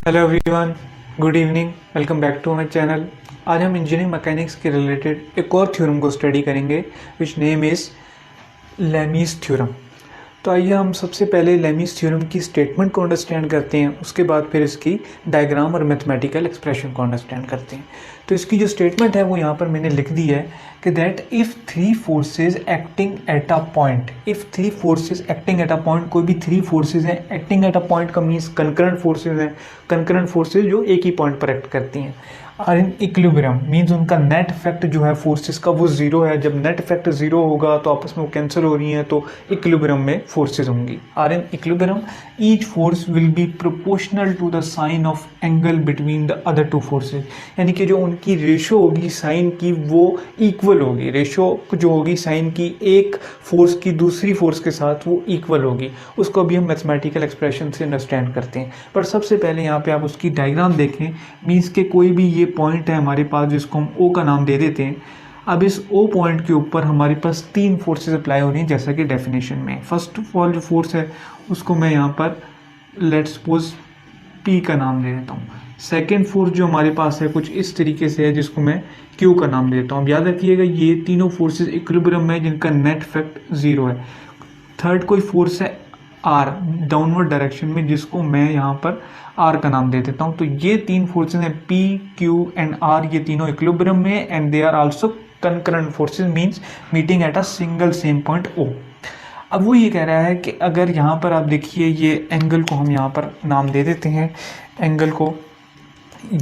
Hello everyone, good evening, welcome back to my channel. आज हम engineering mechanics के related एक और थ्योरम को स्टडी करेंगे विच नेम इज़ लेमीज़ थ्योरम। तो आइए हम सबसे पहले लेमीज़ थ्योरम की स्टेटमेंट को अंडरस्टैंड करते हैं, उसके बाद फिर इसकी डायग्राम और मैथमेटिकल एक्सप्रेशन को अंडरस्टैंड करते हैं। तो इसकी जो स्टेटमेंट है वो यहाँ पर मैंने लिख दी है कि that if three forces acting at a point, if three forces acting at a point, कोई भी थ्री फोर्सेज हैं, एक्टिंग एट अ पॉइंट का मीन्स कंकरेंट फोर्सेज हैं, कंकरेंट फोर्सेज जो एक ही पॉइंट पर एक्ट करती हैं, आर इन इक्विलिब्रियम मीन्स उनका नेट इफेक्ट जो है फोर्सेस का वो जीरो है। जब नेट इफेक्ट जीरो होगा तो आपस में वो कैंसिल हो रही हैं, तो इक्विलिब्रियम में फोर्सेस होंगी। Are in equilibrium each force will be proportional to the sine of angle between the other two forces, यानी कि जो उनकी रेशो होगी साइन की वो इक्वल होगी। रेशो जो होगी साइन की एक फोर्स की दूसरी फोर्स के साथ वो इक्वल होगी। उसको अभी हम मैथमेटिकल एक्सप्रेशन से अंडरस्टैंड करते हैं। पर सबसे पहले यहाँ पे आप उसकी डायग्राम देखें। मीन्स के कोई भी ये पॉइंट है हमारे पास जिसको हम ओ का नाम दे देते हैं। अब इस ओ पॉइंट के ऊपर हमारे पास तीन फोर्सेस अप्लाई हो रही हैं जैसा कि डेफिनेशन में। फर्स्ट ऑफ ऑल जो फोर्स है उसको मैं यहाँ पर लेट्स सपोज पी का नाम दे देता हूँ। सेकेंड फोर्स जो हमारे पास है कुछ इस तरीके से है जिसको मैं क्यू का नाम दे देता हूँ। याद रखिएगा ये तीनों फोर्सेस इक्विलिब्रियम में जिनका नेट इफेक्ट जीरो है। थर्ड कोई फोर्स है आर डाउनवर्ड डायरेक्शन में जिसको मैं यहाँ पर आर का नाम दे देता हूँ। तो ये तीन फोर्सेस हैं पी क्यू एंड आर, ये तीनों इक्विलिब्रियम में and they are also concurrent forces means meeting at a single same point O. अब वो ये कह रहा है कि अगर यहाँ पर आप देखिए ये एंगल को हम यहाँ पर नाम दे देते हैं, एंगल को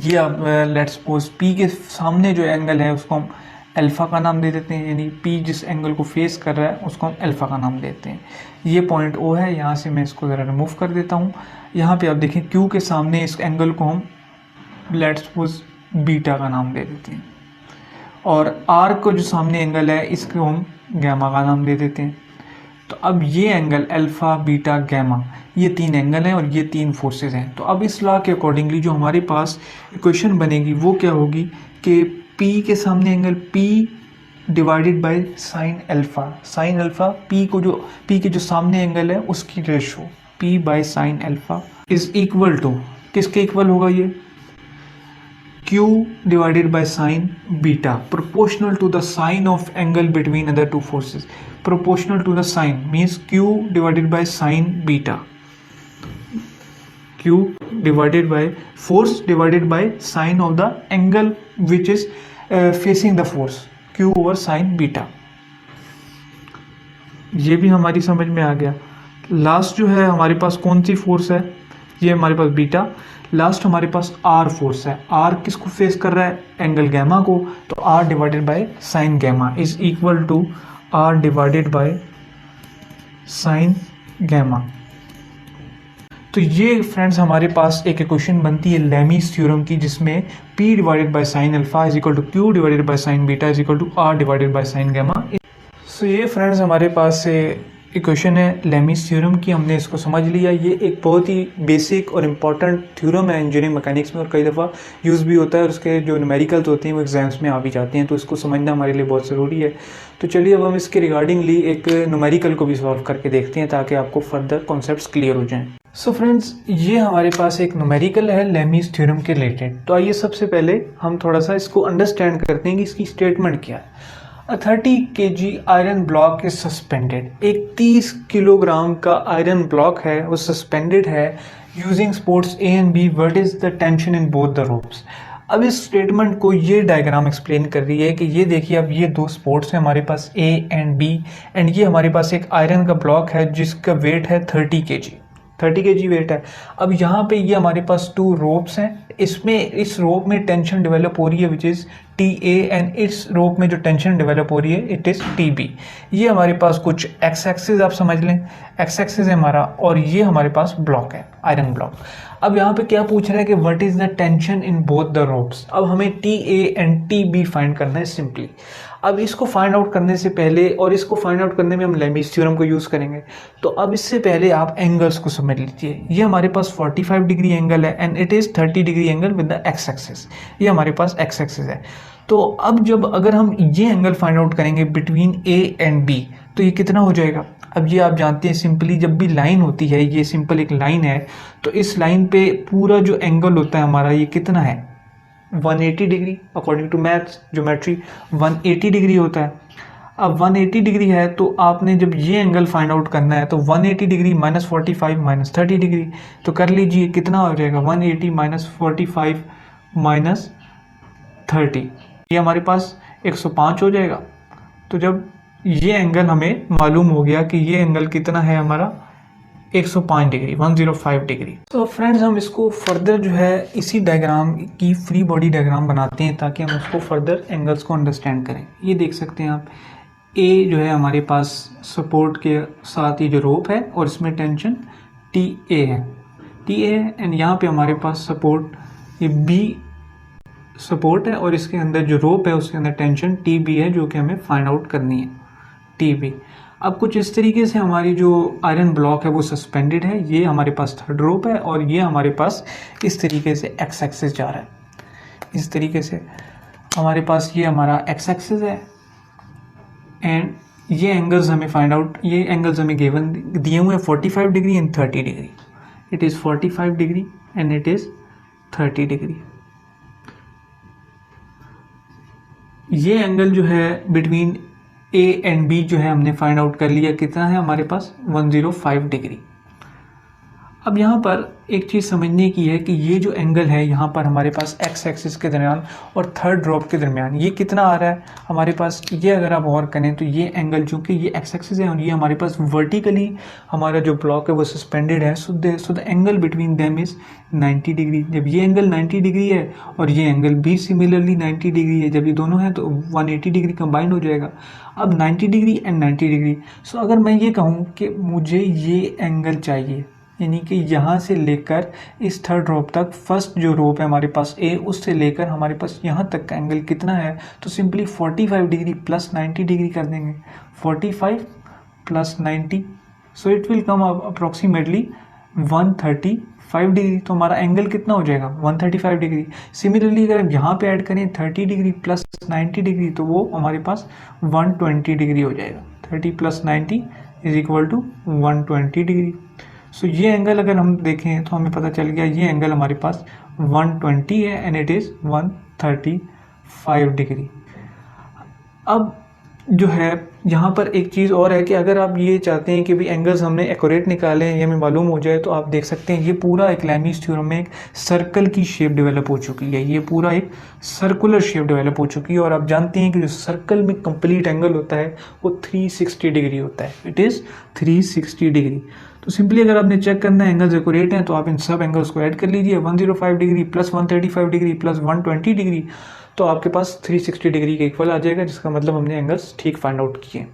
ये आप लेट्स सपोज पी के सामने जो एंगल है उसको हम अल्फ़ा का नाम दे देते हैं, यानी पी जिस एंगल को फेस कर रहा है उसको हम अल्फ़ा का नाम देते हैं। ये पॉइंट ओ है, यहाँ से मैं इसको ज़रा रिमूव कर देता हूँ। यहाँ पे आप देखें क्यू के सामने इस एंगल को हम लेट्स सपोज बीटा का नाम दे देते हैं, और आर को जो सामने एंगल है इसको हम गैमा का नाम दे देते हैं। तो अब ये एंगल अल्फ़ा बीटा गैमा ये तीन एंगल हैं और ये तीन फोर्सेस हैं। तो अब इस लॉ के अकॉर्डिंगली जो हमारे पास इक्वेशन बनेगी वो क्या होगी कि P के सामने angle P divided by sine alpha. Sine alpha P के जो सामने एंगल है उसकी ratio P by sine alpha is equal to किसके इक्वल होगा ये Q divided by sine beta proportional to the sine of angle between other two forces. Proportional to the sine means Q divided by sine beta, Q divided by force divided by sine of the angle which is facing the force, Q over sin beta. ये भी हमारी समझ में आ गया। Last जो है हमारे पास कौन सी फोर्स है, ये हमारे पास बीटा। लास्ट हमारे पास आर फोर्स है। आर किसको फेस कर रहा है, एंगल गैमा को। तो R divided by sine gamma is equal to R divided by sine gamma. तो ये फ्रेंड्स हमारे पास एक इक्वेशन बनती है लेमीज़ थ्योरम की, जिसमें P divided by sine alpha is equal to Q divided by sine beta is equal to R divided by sine gamma. So ये friends हमारे पास इक्वेशन है लेमीज़ थ्योरम की, हमने इसको समझ लिया। ये एक बहुत ही बेसिक और इम्पॉर्टेंट थ्योरम है इंजीनियरिंग मैकेनिक्स में और कई दफ़ा यूज़ भी होता है और उसके जो न्यूमेरिकल्स होते हैं वो एग्जाम्स में आ भी जाते हैं, तो इसको समझना हमारे लिए बहुत ज़रूरी है। तो चलिए अब हम इसके रिगार्डिंगली एक न्यूमेरिकल को भी सॉल्व करके देखते हैं ताकि आपको फर्दर कॉन्सेप्ट्स क्लियर हो जाएँ। सो फ्रेंड्स ये हमारे पास एक न्यूमेरिकल है लेमीज़ थ्योरम के रिलेटेड। तो आइए सबसे पहले हम थोड़ा सा इसको अंडरस्टैंड करते हैं कि इसकी स्टेटमेंट क्या है। A 30 kg iron block is suspended. एक 30 किलोग्राम का आयरन ब्लॉक है वो सस्पेंडेड है using sports A and B. What is the tension in both the ropes. अब इस स्टेटमेंट को ये डायग्राम एक्सप्लेन कर रही है कि ये देखिए अब ये दो स्पोर्ट्स हैं हमारे पास ए एंड बी, एंड ये हमारे पास एक आयरन का ब्लॉक है जिसका वेट है 30 kg वेट है। अब यहाँ पे ये हमारे पास टू रोप्स हैं, इसमें इस रोप में टेंशन डेवलप हो रही है विच इज़ TA एंड इस रोप में जो टेंशन डेवलप हो रही है इट इज़ TB। ये हमारे पास कुछ एक्स एक्सिस आप समझ लें, एक्स एक्सिस है हमारा और ये हमारे पास ब्लॉक है आयरन ब्लॉक। अब यहाँ पे क्या पूछ रहा है कि what is the tension in both the ropes. अब हमें TA एंड TB फाइंड करना है सिंपली। अब इसको फाइंड आउट करने से पहले और इसको फाइंड आउट करने में हम लेमीज़ थ्योरम को यूज़ करेंगे। तो अब इससे पहले आप एंगल्स को समझ लीजिए। ये हमारे पास 45 डिग्री एंगल है and it is 30 degree angle with the x axis. ये हमारे पास एक्स एक्सिस है। तो अब जब अगर हम ये एंगल फाइंड आउट करेंगे बिटवीन A एंड B तो ये कितना हो जाएगा। अब ये आप जानते हैं सिंपली जब भी लाइन होती है, ये सिंपल एक लाइन है, तो इस लाइन पे पूरा जो एंगल होता है हमारा ये कितना है 180 degree. According to maths geometry 180 degree होता है। अब 180 डिग्री है तो आपने जब ये एंगल फाइंड आउट करना है तो 180 डिग्री माइनस 45 माइनस 30 डिग्री, तो कर लीजिए कितना हो जाएगा 180 माइनस 45 माइनस 30, ये हमारे पास 105 हो जाएगा। तो जब ये एंगल हमें मालूम हो गया कि ये एंगल कितना है हमारा 105 डिग्री 105 डिग्री। तो फ्रेंड्स हम इसको फर्दर जो है इसी डायग्राम की फ्री बॉडी डायग्राम बनाते हैं ताकि हम उसको फर्दर एंगल्स को अंडरस्टैंड करें। ये देख सकते हैं आप, ए जो है हमारे पास सपोर्ट के साथ ये जो रोप है और इसमें टेंशन टी ए है, एंड यहाँ पे हमारे पास सपोर्ट ये बी सपोर्ट है और इसके अंदर जो रोप है उसके अंदर टेंशन टी बी है जो कि हमें फाइंड आउट करनी है टी बी। अब कुछ इस तरीके से हमारी जो आयरन ब्लॉक है वो सस्पेंडेड है, ये हमारे पास थर्ड रोप है और ये हमारे पास इस तरीके से एक्स एक्सिस जा रहा है। इस तरीके से हमारे पास ये हमारा एक्स एक्सिस है एंड ये एंगल्स हमें फाइंड आउट, ये एंगल्स हमें गिवन दिए हुए हैं 45 degree and 30 degree. It is 45 degree and it is 30 degree. ये एंगल जो है बिटवीन ए एंड बी जो है हमने फाइंड आउट कर लिया, कितना है हमारे पास 105 डिग्री। अब यहाँ पर एक चीज़ समझने की है कि ये जो एंगल है यहाँ पर हमारे पास एक्स एक्सिस के दरमियान और थर्ड ड्रॉप के दरमियान ये कितना आ रहा है हमारे पास, ये अगर आप गौर करें तो ये एंगल चूँकि ये एक्स एक्सिस है और ये हमारे पास वर्टिकली हमारा जो ब्लॉक है वो सस्पेंडेड है, so the angle between them is 90 degree. जब ये एंगल 90 डिग्री है और ये एंगल भी सिमिलरली 90 डिग्री है, जब ये दोनों हैं तो 180 डिग्री कंबाइंड हो जाएगा। अब 90 डिग्री एंड 90 डिग्री, सो अगर मैं ये कहूँ कि मुझे ये एंगल चाहिए, यानी कि यहाँ से लेकर इस थर्ड रोप तक, फर्स्ट जो रोप है हमारे पास ए उससे लेकर हमारे पास यहाँ तक का एंगल कितना है, तो सिंपली 45 डिग्री प्लस 90 डिग्री कर देंगे, 45 plus 90, so it will come approximately 135 degree. तो हमारा एंगल कितना हो जाएगा 135 डिग्री। सिमिलरली अगर हम यहाँ पे ऐड करें 30 डिग्री प्लस 90 डिग्री तो वो हमारे पास 120 डिग्री हो जाएगा। 30 plus 90 is equal to 120 degree. So ये एंगल अगर हम देखें तो हमें पता चल गया ये एंगल हमारे पास 120 है एंड इट इज़ 135 डिग्री। अब जो है यहाँ पर एक चीज़ और है कि अगर आप ये चाहते हैं कि भी एंगल्स हमने एक्यूरेट निकाले हैं, ये हमें मालूम हो जाए, तो आप देख सकते हैं ये पूरा एक लैमीज थ्योरम में एक सर्कल की शेप डेवलप हो चुकी है। ये पूरा एक सर्कुलर शेप डेवलप हो चुकी है और आप जानते हैं कि जो सर्कल में कंप्लीट एंगल होता है वो 360 डिग्री होता है। It is 360 degree. तो सिंपली अगर आपने चेक करना है एंगल्स एक्यूरेट हैं तो आप इन सब एंगल्स को ऐड कर लीजिए, 105 degree plus 135 degree plus 120 degree, तो आपके पास 360 डिग्री के इक्वल आ जाएगा, जिसका मतलब हमने एंगल्स ठीक फाइंड आउट किए।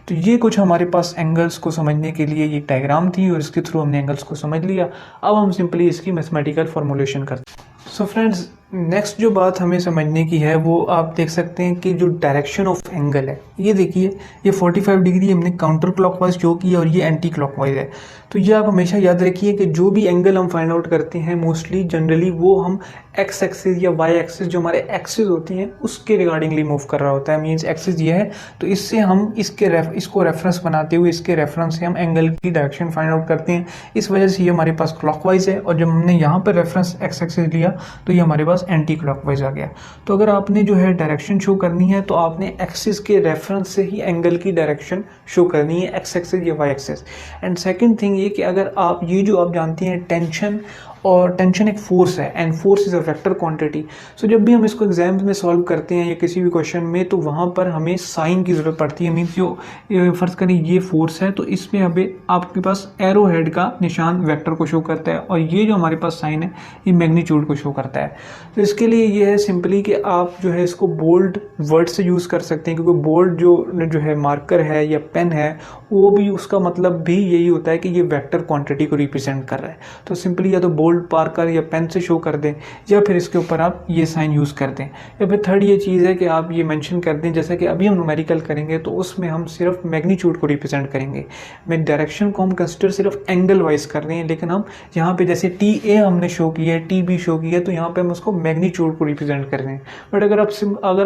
तो ये कुछ हमारे पास एंगल्स को समझने के लिए ये डायग्राम थी और इसके थ्रू हमने एंगल्स को समझ लिया। अब हम सिंपली इसकी मैथमेटिकल फॉर्मुलेशन करते हैं। सो फ्रेंड्स, नेक्स्ट जो बात हमें समझने की है वो आप देख सकते हैं कि जो डायरेक्शन ऑफ एंगल है, ये देखिए ये 45 डिग्री हमने काउंटर क्लॉकवाइज शो किया और ये एंटी क्लॉकवाइज है। तो ये आप हमेशा याद रखिए कि जो भी एंगल हम फाइंड आउट करते हैं मोस्टली जनरली वो हम एक्स एक्सिस या वाई एक्सिस जो हमारे एक्सिस होती हैं उसके रिगार्डिंगली मूव कर रहा होता है। मीन्स एक्सिस ये है तो इससे हम इसको रेफरेंस बनाते हुए इसके रेफरेंस से हम एंगल की डायरेक्शन फाइंड आउट करते हैं। इस वजह से ये हमारे पास क्लॉकवाइज है और जब हमने यहाँ पर रेफरेंस एक्स एक्सिस लिया तो ये हमारे पास एंटी क्लॉकवाइज आ गया। तो अगर आपने जो है डायरेक्शन शो करनी है तो आपने एक्सिस के रेफरेंस से ही एंगल की डायरेक्शन शो करनी है, एक्स एक्सिस या y axis. And second thing ये कि अगर आप ये जो आप जानती हैं टेंशन, और टेंशन एक फोर्स है and force is a vector quantity. So जब भी हम इसको एग्जाम्स में सॉल्व करते हैं या किसी भी क्वेश्चन में तो वहाँ पर हमें साइन की ज़रूरत पड़ती है। मीन्स जो फर्ज करें ये फोर्स है तो इसमें हमें आपके पास एरो हेड का निशान वेक्टर को शो करता है और ये जो हमारे पास साइन है ये मैग्नीट्यूड को शो करता है। तो इसके लिए ये है सिंपली कि आप जो है इसको बोल्ड वर्ड से यूज़ कर सकते हैं, क्योंकि बोल्ड जो है मार्कर है या पेन है वो भी उसका मतलब भी यही होता है कि ये वेक्टर क्वांटिटी को रिप्रेजेंट कर रहा है। तो सिंपली या तो बोल्ड पार्कर या पेन से शो कर दें या फिर इसके ऊपर आप ये साइन यूज़ कर दें, या फिर थर्ड ये चीज़ है कि आप ये मेंशन कर दें जैसे कि अभी हम न्यूमेरिकल करेंगे तो उसमें हम सिर्फ मैग्नीट्यूड को रिप्रेजेंट करेंगे। मैं डायरेक्शन को हम कंसिडर सिर्फ एंगल वाइज कर रहे हैं, लेकिन हम यहाँ पे जैसे टी ए हमने शो किया है, टी बी शो किया है, तो यहाँ पे हम उसको मैग्नीट्यूड को रिप्रेजेंट कर रहे हैं। बट अगर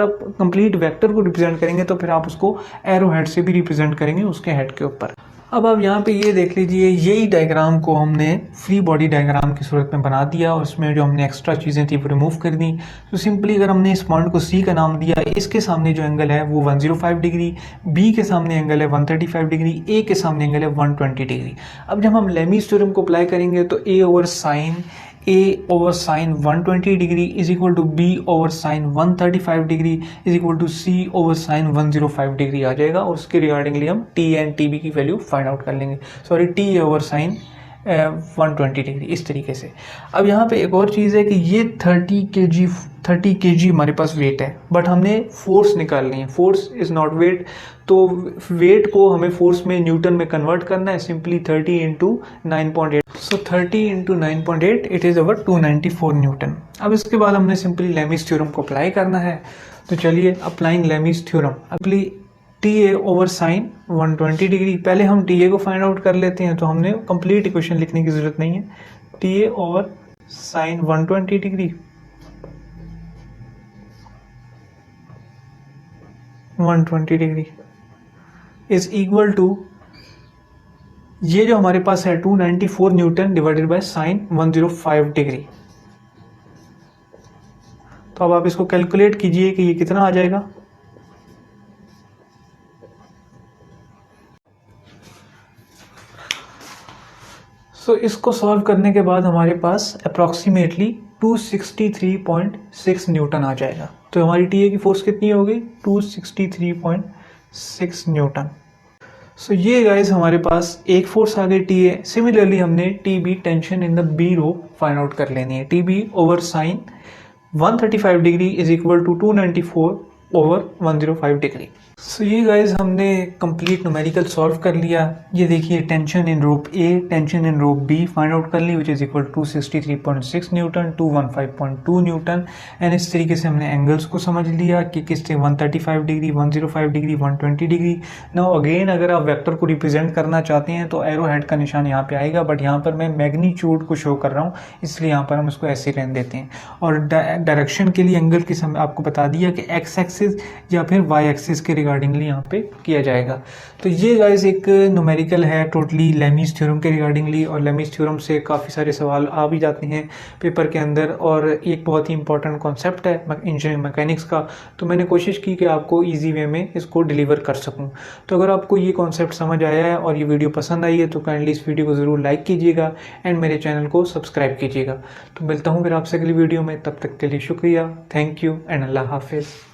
आप कंप्लीट वेक्टर को रिप्रेजेंट करेंगे तो फिर आप उसको एरो हेड से भी रिप्रेजेंट करेंगे उसके हेड के ऊपर। अब आप यहाँ पे ये देख लीजिए, यही डायग्राम को हमने फ्री बॉडी डायग्राम की सूरत में बना दिया और उसमें जो हमने एक्स्ट्रा चीज़ें थी वो रिमूव कर दी। तो सिंपली अगर हमने इस पॉइंट को सी का नाम दिया, इसके सामने जो एंगल है वो 105 डिग्री, बी के सामने एंगल है 135 डिग्री, ए के सामने एंगल है 120 डिग्री। अब जब हम लेमीज थ्योरम को अप्लाई करेंगे तो A over sine 120 degree is equal to B over sine 135 degree is equal to C over sine 105 degree आ जाएगा। और उसके रिगार्डिंगली हम टी एंड टी बी की वैल्यू फाइंड आउट कर लेंगे। Sorry, T over sine 120 degree, इस तरीके से। अब यहाँ पे एक और चीज़ है कि ये 30 kg हमारे पास वेट है, बट हमने फोर्स निकालनी है। फोर्स इज़ नॉट वेट, तो वेट को हमें फोर्स में न्यूटन में कन्वर्ट करना है। Simply 30 into 9.8, so 30 into 9.8 it is our 294 newton. अब इसके बाद हमने सिंपली लेमीज थ्योरम को अप्लाई करना है। तो चलिए, applying Lami's theorem, apply T A over sine 120 degree. पहले हम टी ए को फाइंड आउट कर लेते हैं, तो हमने कंप्लीट इक्वेशन लिखने की ज़रूरत नहीं है। T A over sine 120 degree 120 degree is equal to, ये जो हमारे पास है 294 newton divided by sine 105 degree. तो अब आप इसको कैलकुलेट कीजिए कि ये कितना आ जाएगा। सो इसको सॉल्व करने के बाद हमारे पास अप्रॉक्सीमेटली 263.6 न्यूटन आ जाएगा। तो हमारी टी ए की फोर्स कितनी होगी? 263.6 न्यूटन। सो ये गाइस हमारे पास एक फोर्स आ गई टी ए। सिमिलरली हमने T B, tension in the B rope, find out कर लेनी है। T B over sine 135 degree is equal to 294 over 105 degree. So ये गाइज हमने कंप्लीट न्यूमेरिकल सॉल्व कर लिया। ये देखिए, tension in rope A, tension in rope B find out कर ली, which is equal 263.6 newton, 215.2 newton. And इस तरीके से हमने एंगल्स को समझ लिया कि किससे 135 degree, 105 degree, 120 degree. Now again, अगर आप वेक्टर को रिप्रेजेंट करना चाहते हैं तो एरो हेड का निशान यहाँ पे आएगा, बट यहाँ पर मैं मैग्नीट्यूड को शो कर रहा हूँ, इसलिए यहाँ पर हम इसको ऐसे रहने देते हैं। और डायरेक्शन के लिए एंगल की आपको बता दिया कि एक्स एक्सिस या फिर वाई एक्सिस के रिगार्डिंगली यहाँ पे किया जाएगा। तो ये गाइस एक न्यूमेरिकल है टोटली लेमीज थ्योरम के रिगार्डिंगली, और लेमीज थ्योरम से काफ़ी सारे सवाल आ भी जाते हैं पेपर के अंदर, और एक बहुत ही इंपॉर्टेंट कॉन्सेप्ट है इंजीनियरिंग मैकेनिक्स का। तो मैंने कोशिश की कि आपको ईजी वे में इसको डिलीवर कर सकूँ। तो अगर आपको ये कॉन्सेप्ट समझ आया है और ये वीडियो पसंद आई है तो काइंडली इस वीडियो को ज़रूर लाइक कीजिएगा एंड मेरे चैनल को सब्सक्राइब कीजिएगा। तो मिलता हूँ फिर आपसे अगली वीडियो में, तब तक के लिए शुक्रिया, थैंक यू एंड अल्लाह हाफिज़।